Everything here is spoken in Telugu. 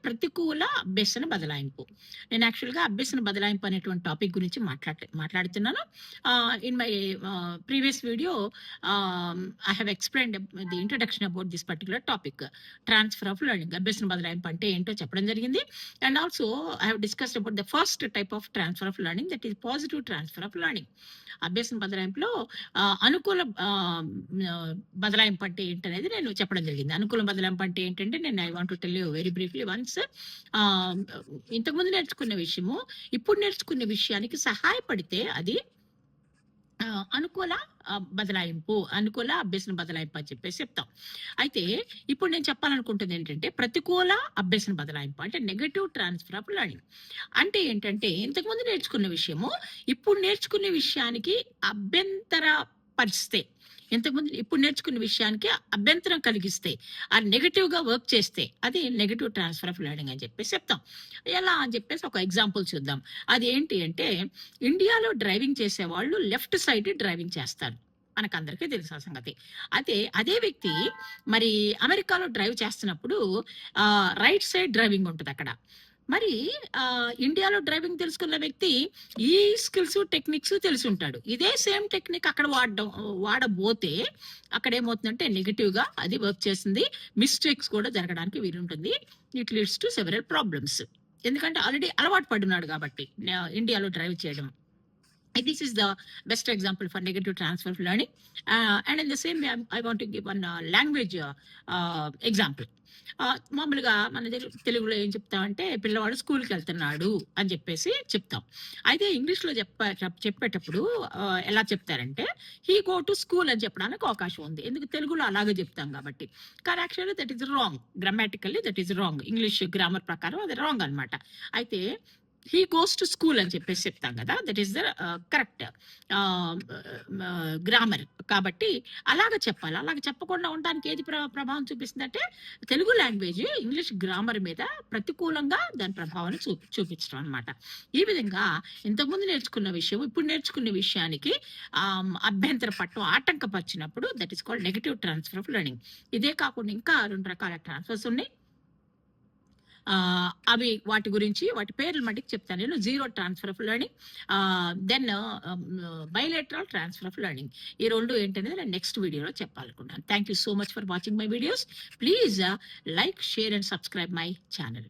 ప్రతికూల అభ్యసన బదలాయింపు. నేను యాక్చువల్‌గా అభ్యసన బదలాయింపు అనేటువంటి టాపిక్ గురించి మాట్లాడుతున్నాను. In my previous video I have explained the introduction about this particular topic. Transfer of learning, అభ్యసన బదలాయింపు అంటే ఏంటో చెప్పడం జరిగింది. And also I have discussed about the first type of transfer of learning, that is positive transfer of learning. అభ్యసన బదలాయింపులో అనుకూల బదలాయింపు అంటే ఏంటనేది నేను చెప్పడం జరిగింది. అనుకూల బదలాయింపు అంటే ఏంటంటే, నేను I want to tell you very briefly once. ఆహ్, ఇంతకుముందు నేర్చుకున్న విషయము, ఇప్పుడు నేర్చుకునే విషయానికి సహాయపడితే అది అనుకూల బదలాయింపు, అనుకూల అభ్యసన బదలాయింపు అని చెప్పేసి చెప్తాం. అయితే ఇప్పుడు నేను చెప్పాలనుకుంటుంది ఏంటంటే, ప్రతికూల అభ్యసన బదలాయింపు అంటే నెగెటివ్ ట్రాన్స్‌ఫర్ ఆఫ్ లెర్నింగ్. అంటే ఏంటంటే, ఇంతకుముందు నేర్చుకున్న విషయము ఇప్పుడు నేర్చుకునే విషయానికి అభ్యంతర పరిస్తే, ఇప్పుడు నేర్చుకున్న విషయానికి అభ్యంతరం కలిగిస్తే, అది నెగెటివ్‌గా వర్క్ చేస్తే అది నెగెటివ్ ట్రాన్స్‌ఫర్ ఆఫ్ లెర్నింగ్ అని చెప్పేసి చెప్తాం. ఎలా అని చెప్పేసి ఒక ఎగ్జాంపుల్ చూద్దాం. అది ఏంటి అంటే, ఇండియాలో డ్రైవింగ్ చేసేవాళ్ళు లెఫ్ట్ సైడ్ డ్రైవింగ్ చేస్తారు. మనకందరికీ తెలుసు ఆ సంగతి. అయితే అదే వ్యక్తి మరి అమెరికాలో డ్రైవ్ చేస్తున్నప్పుడు రైట్ సైడ్ డ్రైవింగ్ ఉంటదక్కడ. మరి ఇండియాలో డ్రైవింగ్ తెలుసుకున్న వ్యక్తి ఈ స్కిల్స్, టెక్నిక్స్ తెలిసుంటాడు. ఇదే సేమ్ టెక్నిక్ అక్కడ వాడబోతే అక్కడేమవుతుందంటే నెగెటివ్‌గా అది వర్క్ చేస్తుంది. మిస్టేక్స్ కూడా జరగడానికి వీలుంటుంది. It leads to several problems. ఎందుకంటే ఆల్రెడీ అలవాటు పడున్నాడు కాబట్టి ఇండియాలో డ్రైవ్ చేయడం. This is the best example for negative transfer of learning. And in the same way, I want to give one language example. మామూలుగా మన తెలుగులో ఏం చెప్తామంటే, పిల్లవాడు స్కూల్‌కి వెళ్తున్నాడు అని చెప్పేసి చెప్తాం. అయితే ఇంగ్లీష్‌లో చెప్పేటప్పుడు ఎలా చెప్తారంటే, హీ గో టు స్కూల్ అని చెప్పడానికి అవకాశం ఉంది. ఎందుకు తెలుగులో అలాగే చెప్తాం కాబట్టి. కానీ actually that is wrong. Grammatically that is wrong. English grammar ప్రకారం అది రాంగ్ అనమాట. అయితే హీ గోస్ టు స్కూల్ అని చెప్పేసి చెప్తాం కదా, that is the correct grammar. కాబట్టి అలాగ చెప్పాలి. అలాగ చెప్పకుండా ఉండడానికి ఏది ప్రభావం చూపిస్తుందంటే, తెలుగు లాంగ్వేజ్ ఇంగ్లీష్ గ్రామర్ మీద ప్రతికూలంగా దాని ప్రభావాన్ని చూపించడం అనమాట. ఈ విధంగా ఇంతకుముందు నేర్చుకున్న విషయం ఇప్పుడు నేర్చుకునే విషయానికి అభ్యంతర పట్టం, ఆటంకపరిచినప్పుడు that is called negative transfer of learning. ఇదే కాకుండా ఇంకా 2 రకాల ట్రాన్స్ఫర్స్ ఉన్నాయి. అవి వాటి గురించి వాటి పేర్లు మటుకు చెప్తాను నేను. Zero transfer of learning, then bilateral transfer of learning. ఈ 2 ఏంటనేది నేను నెక్స్ట్ వీడియోలో చెప్పాలనుకుంటున్నాను. Thank you so much for watching my videos. Please like, share and subscribe my channel.